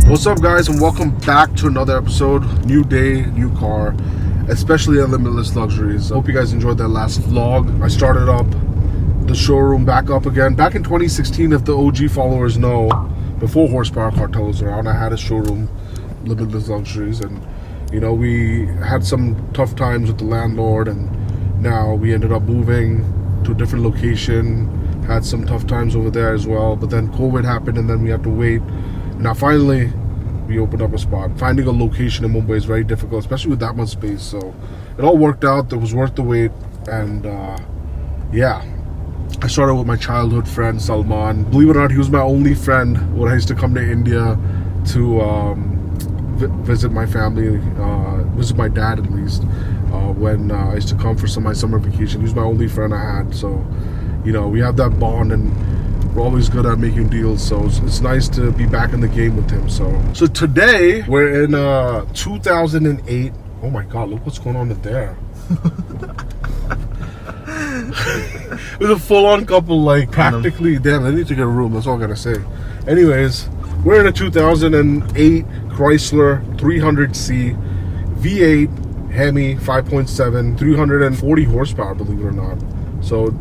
What's up, guys, and welcome back to another episode. New day, new car, especially at Limitless Luxuries. I hope you guys enjoyed that last vlog. I started up the showroom back up again. Back in 2016, if the OG followers know, before Horsepower Cartel was around, I had a showroom, Limitless Luxuries, and you know, we had some tough times with the landlord, and now we ended up moving to a different location. Had some tough times over there as well, but then COVID happened, and then we had to wait. Now finally we opened up a spot. Finding a location in Mumbai is very difficult, especially with that much space, so it all worked out. It was worth the wait. And yeah, I started with my childhood friend Salman. Believe it or not, he was my only friend when I used to come to India to visit my family, visit my dad at least, when I used to come for my summer vacation. He was my only friend I had, so you know, we have that bond, and we're always good at making deals, so it's nice to be back in the game with him. So today we're in 2008. Oh my god, look what's going on in there. It's a full-on couple, like practically. Damn, they need to get a room, that's all I gotta say. Anyways, we're in a 2008 Chrysler 300C V8 Hemi 5.7, 340 horsepower, believe it or not. So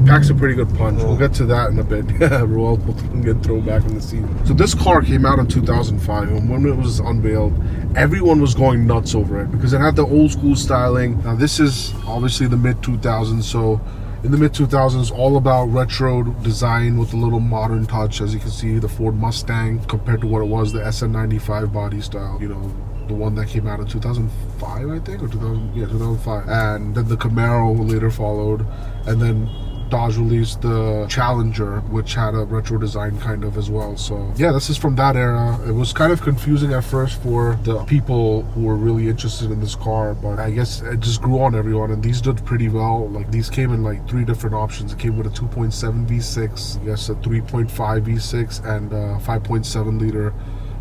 packs a pretty good punch. We'll get to that in a bit. We'll get thrown back in the seat. So this car came out in 2005, and when it was unveiled, everyone was going nuts over it because it had the old school styling. Now this is obviously the mid 2000s, so in the mid 2000s, all about retro design with a little modern touch. As you can see, the Ford Mustang compared to what it was, the SN95 body style, you know, the one that came out in 2005, I think, or 2005. And then the Camaro later followed, and then Dodge released the Challenger, which had a retro design kind of as well. So yeah, this is from that era. It was kind of confusing at first for the people who were really interested in this car, but I guess it just grew on everyone, and these did pretty well. Like, these came in like 3 different options. It came with a 2.7 V6, I guess a 3.5 V6, and a 5.7 liter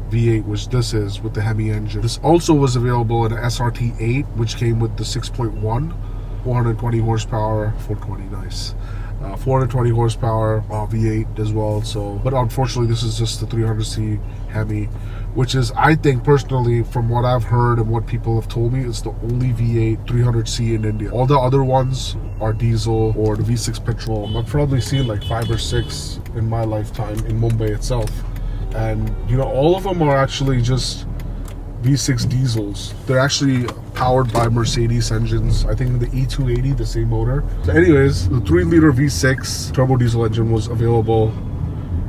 V8, which this is with the Hemi engine. This also was available in an SRT8, which came with the 6.1, 420 horsepower, 420, nice. 420 horsepower V8 as well. So, but unfortunately, this is just the 300C Hemi, which is, I think personally, from what I've heard and what people have told me, it's the only V8 300C in India. All the other ones are diesel or the V6 petrol. I've probably seen like 5 or 6 in my lifetime in Mumbai itself, and you know, all of them are actually just V6 diesels. They're actually powered by Mercedes engines. I think the E280, the same motor. So anyways, the 3-liter V6 turbo diesel engine was available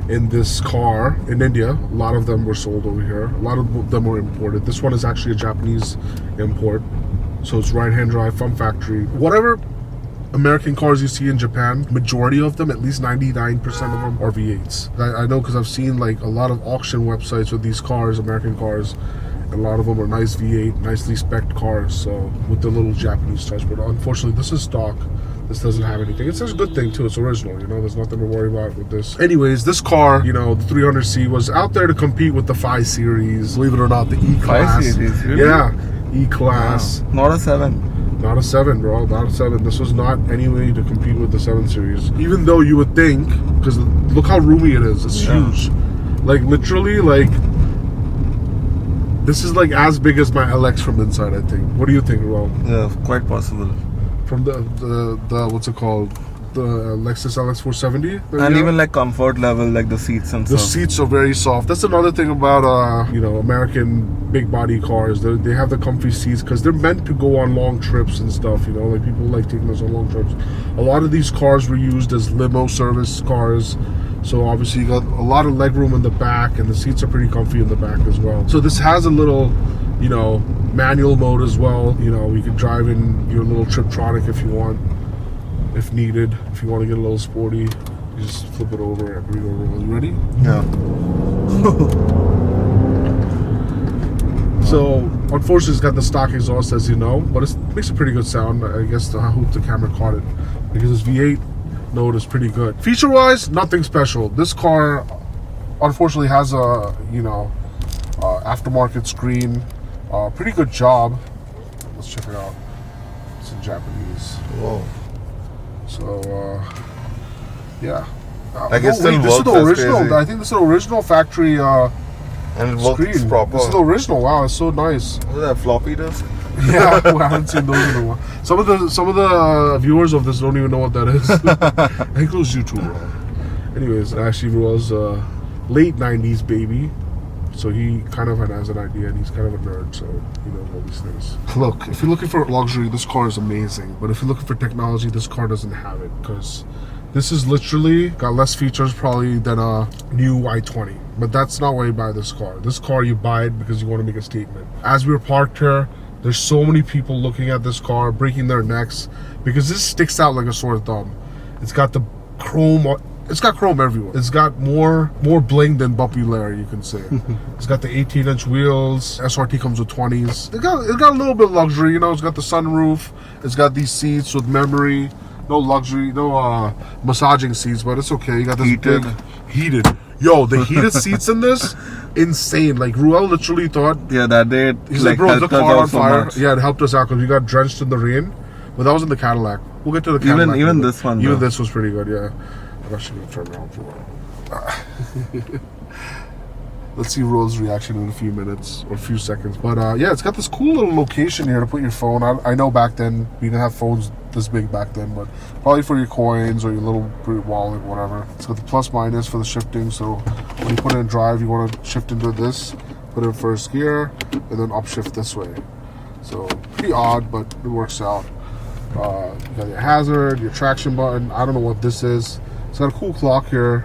in this car in India. A lot of them were sold over here. A lot of them were imported. This one is actually a Japanese import, so it's right-hand drive from factory. Whatever American cars you see in Japan, majority of them, at least 99% of them, are V8s. I know because I've seen like a lot of auction websites with these cars, American cars. A lot of them are nice V8, nicely spec'd cars, so with the little Japanese touch. But unfortunately, this is stock. This doesn't have anything. It's a good thing too. It's original, you know. There's nothing to worry about with this. Anyways, this car, you know, the 300C was out there to compete with the 5 Series. Believe it or not, the E-Class. 5 Series, really? Yeah, E-Class. Wow. Not a 7. Not a 7, bro. Not a 7. This was not any way to compete with the 7 Series. Even though you would think, because look how roomy it is. It's huge. Like literally, like. This is like as big as my LX from inside, I think. What do you think, Rob? Yeah, quite possible. From the what's it called? The Lexus LX 470? And even like comfort level, like the seats and stuff. The seats are very soft. That's another thing about, you know, American big body cars. They have the comfy seats because they're meant to go on long trips and stuff, you know. Like people like taking us on long trips. A lot of these cars were used as limo service cars. So obviously you got a lot of legroom in the back, and the seats are pretty comfy in the back as well. So this has a little, you know, manual mode as well. You know, you can drive in your little Triptronic if you want, if needed, if you want to get a little sporty. You just flip it over and read over. Are you ready? Yeah. So, unfortunately, it's got the stock exhaust, as you know, but it makes a pretty good sound. I guess I hope the camera caught it because this V8 note is pretty good. Feature-wise, nothing special. This car, unfortunately, has a aftermarket screen. Pretty good job. Let's check it out. It's in Japanese. Whoa. So, yeah. I guess wait, this is the works, that's original. crazy. I think this is the original factory. And it works Screen. proper. This is the original. Wow, it's so nice. What is that, floppy disk? Yeah, I haven't seen those in a while. Some of the viewers of this don't even know what that is. That includes YouTube. Anyways, it actually was late '90s baby, so he kind of has an idea, and he's kind of a nerd, so he knows all these things. Look, if you're looking for luxury, this car is amazing. But if you're looking for technology, this car doesn't have it because this is literally got less features probably than a new i20. But that's not why you buy this car. This car, you buy it because you want to make a statement. As we were parked here, there's so many people looking at this car, breaking their necks, because this sticks out like a sore thumb. It's got the chrome. It's got chrome everywhere. It's got more bling than Bumpy Larry, you can say. It's got the 18-inch wheels. SRT comes with 20s. It got a little bit of luxury, you know. It's got the sunroof. It's got these seats with memory. No luxury, no massaging seats, but it's okay. You got this big heated. Yo, the heated seats in this, insane. Like Ruel literally thought. Yeah, that day He's like, bro, is the car on fire? So Yeah, it helped us out because we got drenched in the rain. But that was in the Cadillac. We'll get to the Cadillac. Even this one. Even though. this was pretty good. Yeah, I'm actually gonna turn around for it. Let's see Ruel's reaction in a few minutes or a few seconds. But yeah, it's got this cool little location here to put your phone. I know back then we didn't have phones this big back then, but probably for your coins or your little wallet, whatever. It's got the plus minus for the shifting. So when you put it in drive, you want to shift into this, put it in first gear, and then upshift this way. So pretty odd, but it works out. You got your hazard, your traction button. I don't know what this is. It's got a cool clock here.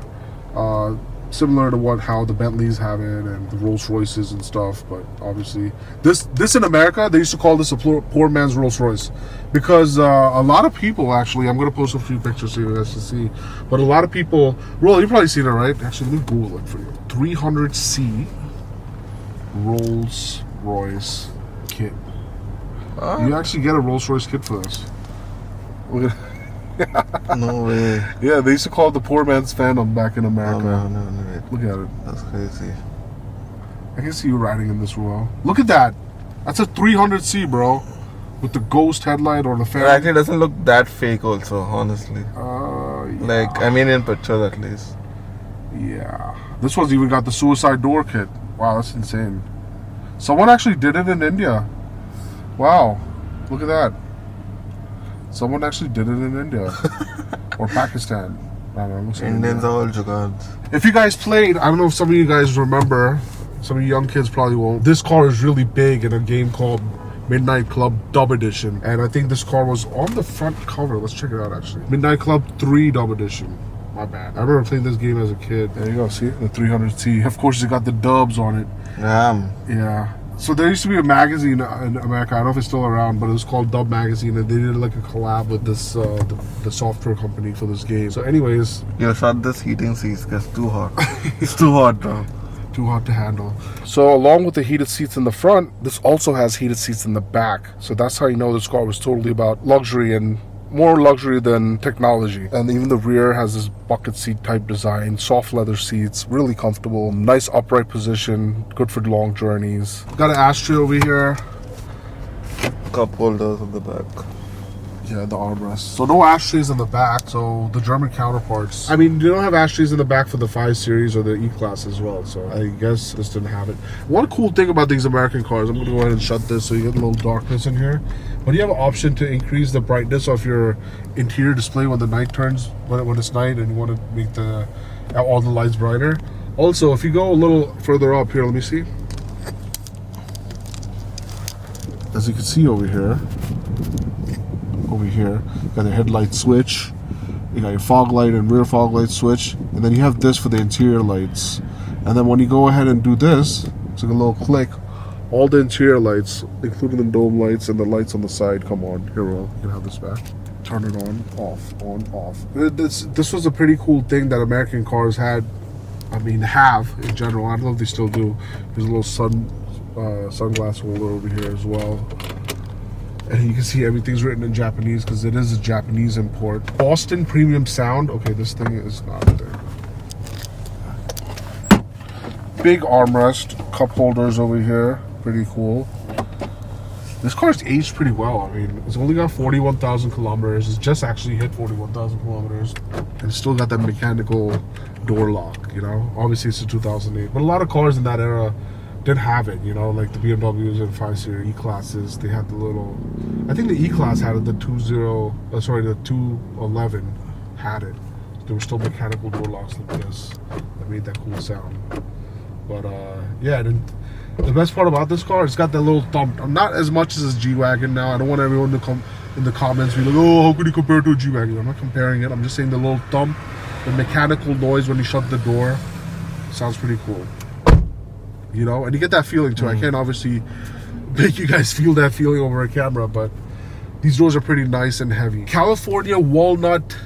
Similar to how the Bentleys have it and the Rolls Royces and stuff, but obviously this in America, they used to call this a poor man's Rolls Royce because a lot of people actually, I'm going to post a few pictures so you guys can see, but a lot of people, Roll, you've probably seen it, right? Actually, let me Google it for you. 300C Rolls Royce kit. You actually get a Rolls Royce kit for this. Look at No way. Yeah, they used to call it the poor man's Phantom back in America. Oh, no. Look at it. That's crazy. I can see you riding in this Royal. Look at that. That's a 300C, bro. With the ghost headlight or the fan. It actually doesn't look that fake also, honestly. Yeah. Like, I mean in pictures at least. Yeah. This one's even got the suicide door kit. Wow, that's insane. Someone actually did it in India. Wow. Look at that. Someone actually did it in India. Or Pakistan. I don't know. Looks like Indians India. are all jugards. If you guys played, I don't know if some of you guys remember, some of you young kids probably won't. This car is really big in a game called Midnight Club Dub Edition. And I think this car was on the front cover. Let's check it out actually. Midnight Club 3 Dub Edition. My bad. I remember playing this game as a kid. There you go, see? The 300C. Of course, it got the dubs on it. Yeah. So there used to be a magazine in America, I don't know if it's still around, but it was called Dub Magazine, and they did like a collab with this the software company for this game. So anyways, Yo, shut this heating seats, it's too hot. It's too hot, bro. Too hot to handle. So along with the heated seats in the front, this also has heated seats in the back. So that's how you know this car was totally about luxury and more luxury than technology. And even the rear has this bucket seat type design, soft leather seats, really comfortable, nice upright position, good for long journeys. Got an ashtray over here. Cup holders on the back. Yeah, the armrest. So no ashtrays in the back. So the German counterparts, I mean, they don't have ashtrays in the back for the 5 Series or the E-Class as well. So I guess this didn't have it. One cool thing about these American cars, I'm going to go ahead and shut this so you get a little darkness in here. But you have an option to increase the brightness of your interior display when the night turns, when it's night and you want to make all the lights brighter. Also, if you go a little further up here, let me see. As you can see over here, you got a headlight switch, you got your fog light and rear fog light switch, and then you have this for the interior lights. And then when you go ahead and do this, it's like a little click, all the interior lights, including the dome lights and the lights on the side, come on. Here, well, you can have this back. turn it on, off. This was a pretty cool thing that American cars had. I mean, have in general. I don't know if they still do. There's a little sunglass holder over here as well. And you can see everything's written in Japanese because it is a Japanese import. Boston premium sound. Okay, this thing is not there. Big armrest, cup holders over here. Pretty cool. This car's aged pretty well. I mean, it's only got 41,000 kilometers. It's just actually hit 41,000 kilometers. And it's still got that mechanical door lock, you know? Obviously, it's a 2008. But a lot of cars in that era didn't have it, you know? Like the BMWs and 5 Series E-Classes, they had the little... I think the E-Class had it, the 211 had it. There were still mechanical door locks like this that made that cool sound. But, yeah, the best part about this car, it's got that little thump. Not as much as a G-Wagon now. I don't want everyone to come in the comments be like, oh, how could you compare it to a G-Wagon? I'm not comparing it. I'm just saying the little thump, the mechanical noise when you shut the door, sounds pretty cool. You know, and you get that feeling too. I can't obviously make you guys feel that feeling over a camera, but these doors are pretty nice and heavy. California walnut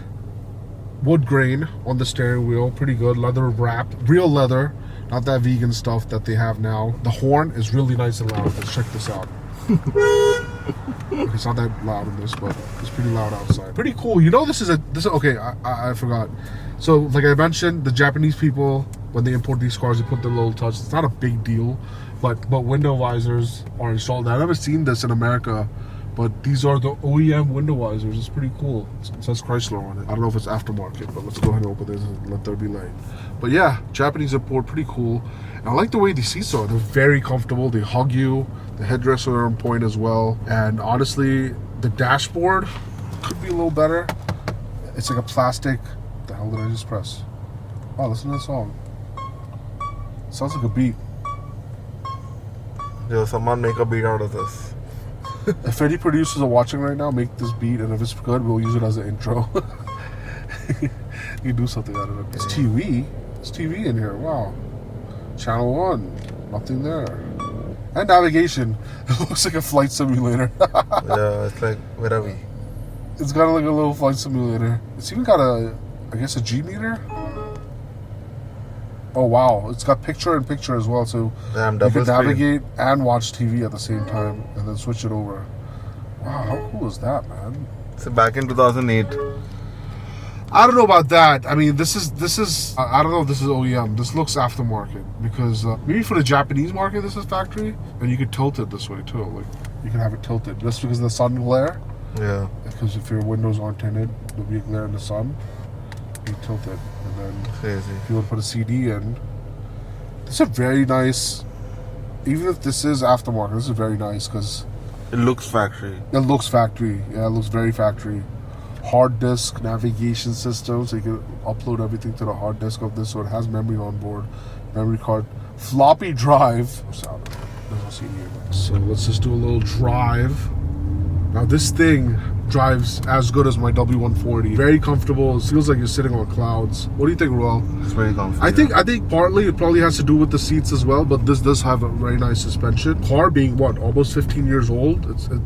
wood grain on the steering wheel. Pretty good. Leather wrapped. Real leather. Not that vegan stuff that they have now. The horn is really nice and loud. Let's check this out. It's not that loud in this, but it's pretty loud outside. Pretty cool. You know, okay, I forgot. So, like I mentioned, the Japanese people, when they import these cars, they put the little touch. It's not a big deal, but window visors are installed. I've never seen this in America, but these are the OEM window visors. It's pretty cool. It says Chrysler on it. I don't know if it's aftermarket, but let's go ahead and open this and let there be light. But yeah, Japanese import, pretty cool. And I like the way these seats are. They're very comfortable. They hug you. The headrests are on point as well. And honestly, the dashboard could be a little better. It's like a plastic. What the hell did I just press? Oh, listen to the song. Sounds like a beat. Yo, someone make a beat out of this. If any producers are watching right now, make this beat, and if it's good, we'll use it as an intro. You do something out of it. It's TV. It's TV in here. Wow. Channel 1. Nothing there. And navigation. It looks like a flight simulator. Yeah, it's like, where are we? It's got like a little flight simulator. It's even got I guess a G meter? Oh wow, it's got picture-in-picture as well, so you can navigate and watch TV at the same time, and then switch it over. Wow, how cool is that, man? So back in 2008. I don't know about that. I mean, this is. I don't know if this is OEM. This looks aftermarket because maybe for the Japanese market, this is factory, and you could tilt it this way too. Like you can have it tilted just because of the sun glare. Yeah. Because if your windows aren't tinted, there'll be a glare in the sun. You tilt it, and then Crazy. if you want to put a CD in, this is a very nice. Even if this is aftermarket, this is very nice because it looks factory. It looks factory. Yeah, it looks very factory. Hard disk navigation system, so you can upload everything to the hard disk of this. So it has memory on board, memory card, floppy drive. There's no CD in it. So let's just do a little drive. Now this thing drives as good as my W140. Very comfortable. It feels like you're sitting on clouds. What do you think, Ruel? It's very comfortable. I think partly it probably has to do with the seats as well, but this does have a very nice suspension. Car being what, almost 15 years old,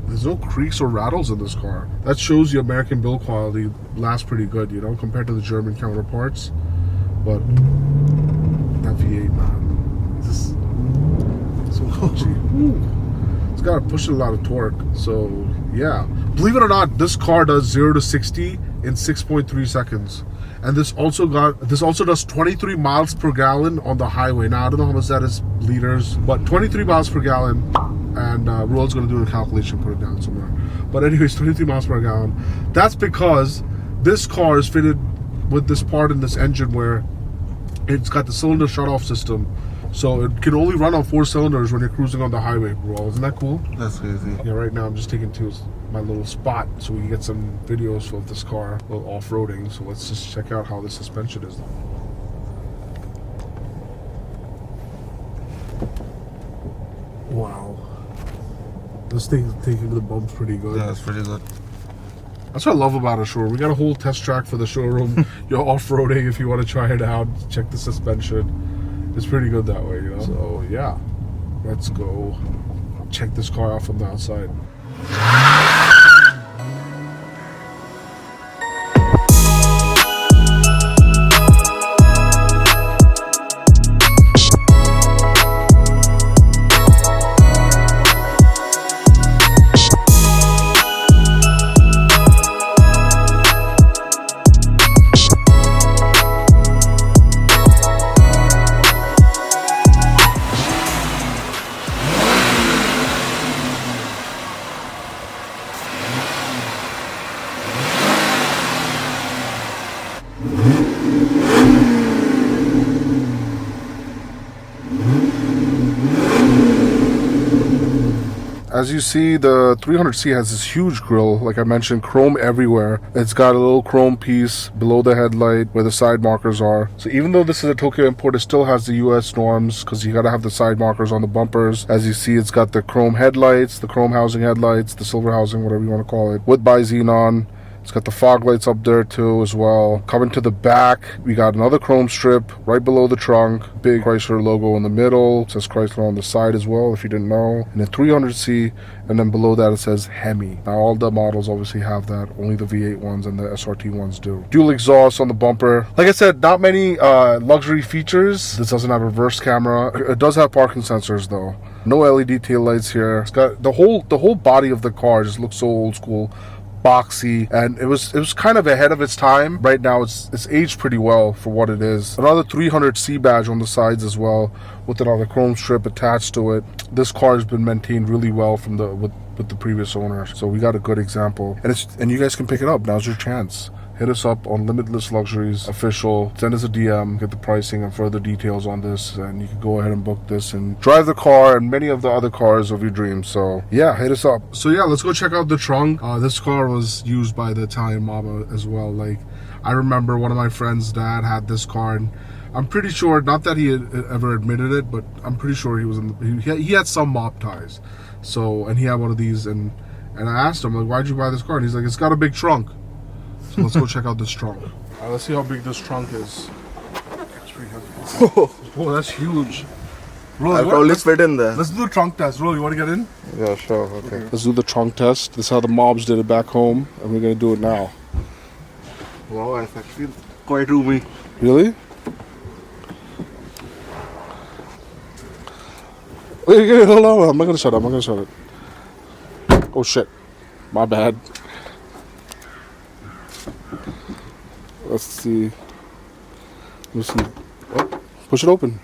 there's no creaks or rattles in this car. That shows you American build quality lasts pretty good, you know, compared to the German counterparts. But that V8, man, this is so punchy. It's got pushing a lot of torque, so yeah. Believe it or not, this car does 0 to 60 in 6.3 seconds, and this also does 23 miles per gallon on the highway. Now I don't know how much that is liters, but 23 miles per gallon. And Ruel's gonna do a calculation, put it down somewhere. But anyways, 23 miles per gallon. That's because this car is fitted with this part in this engine where it's got the cylinder shut-off system. So it can only run on 4 cylinders when you're cruising on the highway, bro. Isn't that cool? That's crazy. Yeah, right now I'm just taking to my little spot so we can get some videos of this car, a little off-roading. So let's just check out how the suspension is. Wow. This thing's taking the bumps pretty good. Yeah, it's pretty good. That's what I love about a showroom. We got a whole test track for the showroom. You're off-roading if you want to try it out. Check the suspension. It's pretty good that way, you know. So yeah, let's go check this car out from the outside. As you see, the 300C has this huge grille, like I mentioned, chrome everywhere. It's got a little chrome piece below the headlight where the side markers are. So even though this is a Tokyo import, it still has the US norms because you got to have the side markers on the bumpers. As you see, it's got the chrome headlights, the chrome housing headlights, the silver housing, whatever you want to call it, with bi-xenon. It's got the fog lights up there too as well. Coming to the back, we got another chrome strip right below the trunk. Big Chrysler logo in the middle. It says Chrysler on the side as well, if you didn't know. And the 300C, and then below that it says HEMI. Now all the models obviously have that. Only the V8 ones and the SRT ones do. Dual exhaust on the bumper. Like I said, not many luxury features. This doesn't have reverse camera. It does have parking sensors though. No LED tail lights here. It's got the whole body of the car just looks so old school, boxy, and it was kind of ahead of its time. Right now it's aged pretty well for what it is. Another 300C badge on the sides as well, with another chrome strip attached to it. This car has been maintained really well from with the previous owner, so we got a good example, and you guys can pick it up. Now's your chance. Hit us up on Limitless Luxuries Official. Send us a DM, get the pricing and further details on this, and you can go ahead and book this and drive the car and many of the other cars of your dreams. So yeah, hit us up. So yeah, let's go check out the trunk. This car was used by the Italian mob as well. Like, I remember one of my friends' dad had this car, and I'm pretty sure, not that he had ever admitted it, but I'm pretty sure he was he had some mob ties. So, and he had one of these, and I asked him, like, why'd you buy this car? And he's like, it's got a big trunk. So let's go check out this trunk. All right, let's see how big this trunk is. It's pretty heavy. Oh, that's huge. Bro, I'll probably fit in there. Let's do the trunk test. Bro, you want to get in? Yeah, sure. Okay. Let's do the trunk test. This is how the mobs did it back home, and we're going to do it now. Wow, it's actually quite roomy. Really? Wait, hold on. I'm not going to shut it. Oh, shit. My bad. Let's see. Oh, push it open.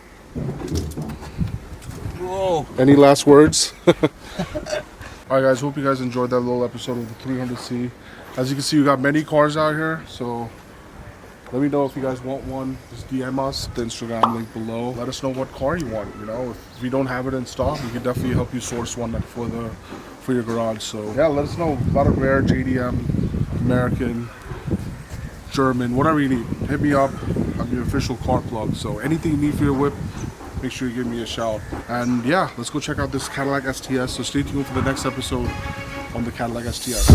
Whoa. Any last words? Alright guys, hope you guys enjoyed that little episode of the 300C. As you can see, we got many cars out here, so let me know if you guys want one. Just DM us, the Instagram link below. Let us know what car you want, you know. If we don't have it in stock, we can definitely help you source one for your garage. So yeah, let us know. A lot of rare, JDM, American, German, whatever you need. Hit me up. I'm your official car plug. So anything you need for your whip, make sure you give me a shout. And yeah, let's go check out this Cadillac STS. So stay tuned for the next episode on the Cadillac STS.